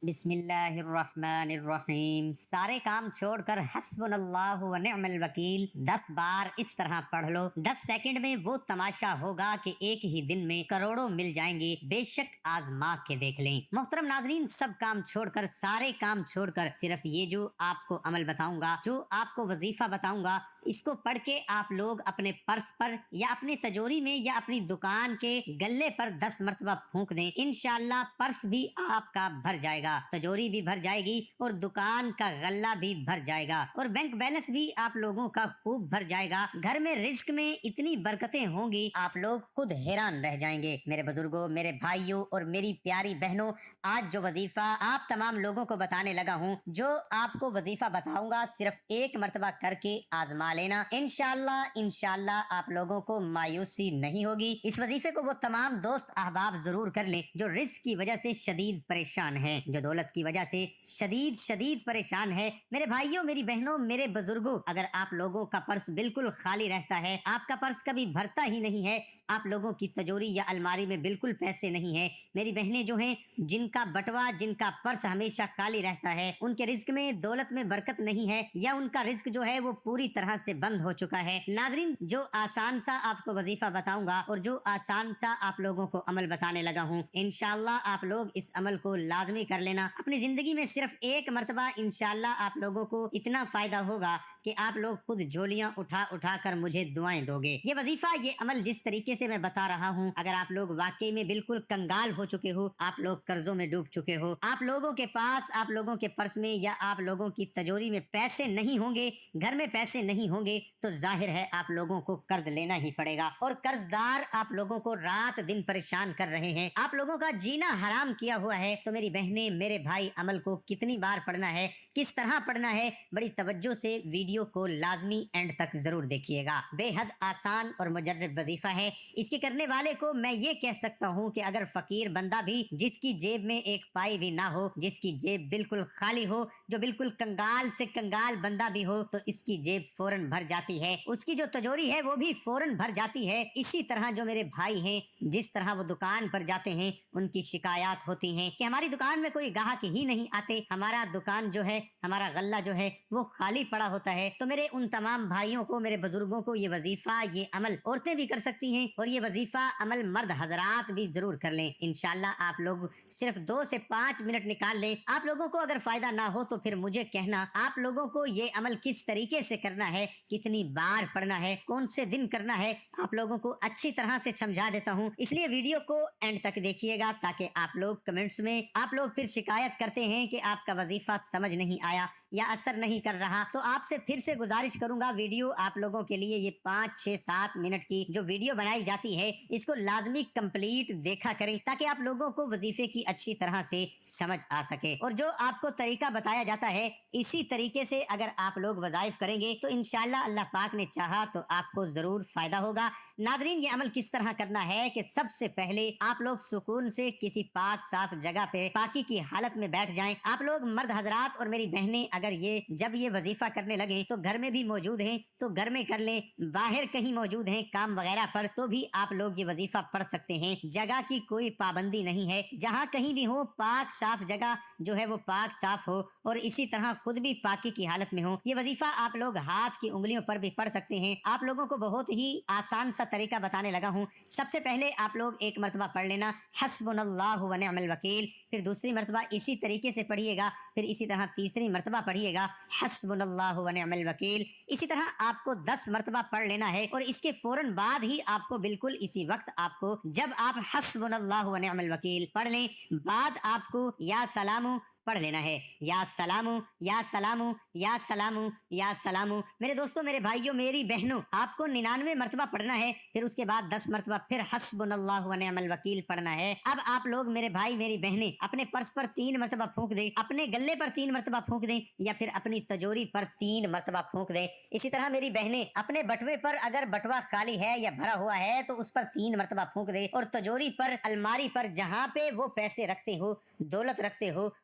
بسم اللہ الرحمن الرحیم۔ سارے کام چھوڑ کر حسبنا اللہ و نعم الوکیل 10 بار اس طرح پڑھ لو۔ 10 سیکنڈ میں وہ تماشا ہوگا کہ ایک ہی دن میں کروڑوں مل جائیں گے۔ بے شک آزما کے دیکھ لیں۔ محترم ناظرین، سب کام چھوڑ کر، سارے کام چھوڑ کر، صرف یہ جو آپ کو عمل بتاؤں گا، جو آپ کو وظیفہ بتاؤں گا، اس کو پڑھ کے آپ لوگ اپنے پرس پر یا اپنے تجوری میں یا اپنی دکان کے گلے پر 10 مرتبہ پھونک دیں۔ انشاءاللہ پرس بھی آپ کا بھر جائے گا، تجوری بھی بھر جائے گی اور دکان کا غلہ بھی بھر جائے گا اور بینک بیلنس بھی آپ لوگوں کا خوب بھر جائے گا۔ گھر میں رزق میں اتنی برکتیں ہوں گی، آپ لوگ خود حیران رہ جائیں گے۔ میرے بزرگوں، میرے بھائیوں اور میری پیاری بہنوں، آج جو وظیفہ آپ تمام لوگوں کو بتانے لگا ہوں، جو آپ کو وظیفہ بتاؤں گا، صرف ایک مرتبہ کر کے آزما لینا۔ انشاءاللہ آپ لوگوں کو مایوسی نہیں ہوگی۔ اس وظیفے کو وہ تمام دوست احباب ضرور کر لیں جو رزق کی وجہ سے شدید پریشان ہیں، جو دولت کی وجہ سے شدید پریشان ہے۔ میرے بھائیوں، میری بہنوں، میرے بزرگوں، اگر آپ لوگوں کا پرس بالکل خالی رہتا ہے، آپ کا پرس کبھی بھرتا ہی نہیں ہے، آپ لوگوں کی تجوری یا الماری میں بالکل پیسے نہیں ہیں، میری بہنیں جو ہیں جن کا بٹوا، جن کا پرس ہمیشہ خالی رہتا ہے، ان کے رزق میں، دولت میں برکت نہیں ہے، یا ان کا رزق جو ہے وہ پوری طرح سے بند ہو چکا ہے۔ ناظرین، جو آسان سا آپ کو وظیفہ بتاؤں گا اور جو آسان سا آپ لوگوں کو عمل بتانے لگا ہوں، انشاءاللہ آپ لوگ اس عمل کو لازمی کر لینا۔ اپنی زندگی میں صرف ایک مرتبہ انشاءاللہ آپ لوگوں کو اتنا فائدہ ہوگا کہ آپ لوگ خود جھولیاں اٹھا کر مجھے دعائیں دو گے۔ یہ وظیفہ، یہ عمل جس طریقے سے میں بتا رہا ہوں، اگر آپ لوگ واقعی میں بالکل کنگال ہو چکے ہو، آپ لوگ قرضوں میں ڈوب چکے ہو، آپ لوگوں کے پاس، آپ لوگوں کے پرس میں یا آپ لوگوں کی تجوری میں پیسے نہیں ہوں گے، گھر میں پیسے نہیں ہوں گے، تو ظاہر ہے آپ لوگوں کو قرض لینا ہی پڑے گا، اور قرض دار آپ لوگوں کو رات دن پریشان کر رہے ہیں، آپ لوگوں کا جینا حرام کیا ہوا ہے۔ تو میری بہنیں، میرے بھائی، عمل کو کتنی بار پڑھنا ہے، کس طرح پڑھنا ہے، بڑی توجہ سے ویڈیو کو لازمی اینڈ تک ضرور دیکھیے گا۔ بے حد آسان اور مجرب وظیفہ ہے۔ اس کے کرنے والے کو میں یہ کہہ سکتا ہوں کہ اگر فقیر بندہ بھی، جس کی جیب میں ایک پائی بھی نہ ہو، جس کی جیب بالکل خالی ہو، جو بالکل کنگال سے کنگال بندہ بھی ہو، تو اس کی جیب فوراً بھر جاتی ہے، اس کی جو تجوری ہے وہ بھی فوراً بھر جاتی ہے۔ اسی طرح جو میرے بھائی ہیں، جس طرح وہ دکان پر جاتے ہیں، ان کی شکایات ہوتی ہیں کہ ہماری دکان میں کوئی گاہک ہی نہیں آتے، ہمارا دکان جو ہے، ہمارا غلہ جو ہے وہ خالی پڑا ہوتا ہے۔ تو میرے ان تمام بھائیوں کو، میرے بزرگوں کو، یہ وظیفہ، یہ عمل عورتیں بھی کر سکتی ہیں، اور یہ وظیفہ عمل مرد حضرات بھی ضرور کر لیں۔ انشاءاللہ آپ لوگ صرف 2 سے 5 منٹ نکال لیں۔ آپ لوگوں کو اگر فائدہ نہ ہو تو پھر مجھے کہنا، آپ لوگوں کو یہ عمل کس طریقے سے کرنا ہے، کتنی بار پڑھنا ہے، کون سے دن کرنا ہے، آپ لوگوں کو اچھی طرح سے سمجھا دیتا ہوں۔ اس لیے ویڈیو کو اینڈ تک دیکھیے گا، تاکہ آپ لوگ کمنٹس میں، آپ لوگ پھر شکایت کرتے ہیں کہ آپ کا وظیفہ سمجھ نہیں آیا یا اثر نہیں کر رہا، تو آپ سے پھر سے گزارش کروں گا، ویڈیو آپ لوگوں کے لیے یہ 5، 6، 7 منٹ کی جو ویڈیو بنائی جاتی ہے، اس کو لازمی کمپلیٹ دیکھا کریں، تاکہ آپ لوگوں کو وظیفے کی اچھی طرح سے سمجھ آ سکے، اور جو آپ کو طریقہ بتایا جاتا ہے، اسی طریقے سے اگر آپ لوگ وظائف کریں گے تو انشاءاللہ اللہ پاک نے چاہا تو آپ کو ضرور فائدہ ہوگا۔ ناظرین، یہ عمل کس طرح کرنا ہے کہ سب سے پہلے آپ لوگ سکون سے کسی پاک صاف جگہ پہ پاکی کی حالت میں بیٹھ جائیں۔ آپ لوگ مرد حضرات اور میری بہنیں اگر جب یہ وظیفہ کرنے لگیں تو گھر میں بھی موجود ہیں تو گھر میں کر لیں، باہر کہیں موجود ہیں کام وغیرہ پر تو بھی آپ لوگ یہ وظیفہ پڑھ سکتے ہیں۔ جگہ کی کوئی پابندی نہیں ہے، جہاں کہیں بھی ہو، پاک صاف جگہ جو ہے وہ پاک صاف ہو، اور اسی طرح خود بھی پاکی کی حالت میں ہو۔ یہ وظیفہ آپ لوگ ہاتھ کی انگلیوں پر بھی پڑھ سکتے ہیں۔ آپ لوگوں کو بہت ہی آسان سا طریقہ بتانے لگا ہوں۔ سب سے پہلے آپ لوگ ایک مرتبہ پڑھ لینا حسبنا اللہ و نعم الوکیل، پھر دوسری مرتبہ اسی طریقے سے پڑھیے گا، پھر اسی طرح تیسری مرتبہ پڑھیے گا حسبنا اللہ و نعم الوکیل۔ اسی طرح آپ کو 10 مرتبہ پڑھ لینا ہے، اور اس کے فوراً بعد ہی آپ کو بالکل اسی وقت، آپ کو جب آپ حسبنا اللہ و نعم الوکیل پڑھ لیں، بعد آپ کو یا سلام پڑھ لینا ہے، یا سلام، یا سلام، یا سلام، یا سلام۔ میرے دوستوں، میرے بھائیوں، میری بہنوں، آپ کو 99 مرتبہ پڑھنا ہے، پھر اس کے بعد 10 مرتبہ پھر حسبنا اللہ و نعم الوکیل پڑھنا ہے۔ اب آپ لوگ، میرے بھائی، میری بہنیں، اپنے پرس پر 3 مرتبہ پھونک دیں، اپنے گلے پر 3 مرتبہ پھونک دیں، یا پھر اپنی تجوری پر 3 مرتبہ پھونک دیں۔ اسی طرح میری بہنیں اپنے بٹوے پر، اگر بٹوا خالی ہے یا بھرا ہوا ہے تو اس پر 3 مرتبہ پھونک دیں، اور تجوری پر، الماری پر، جہاں پہ وہ پیسے رکھتے ہو، دولت رکھتے ہو،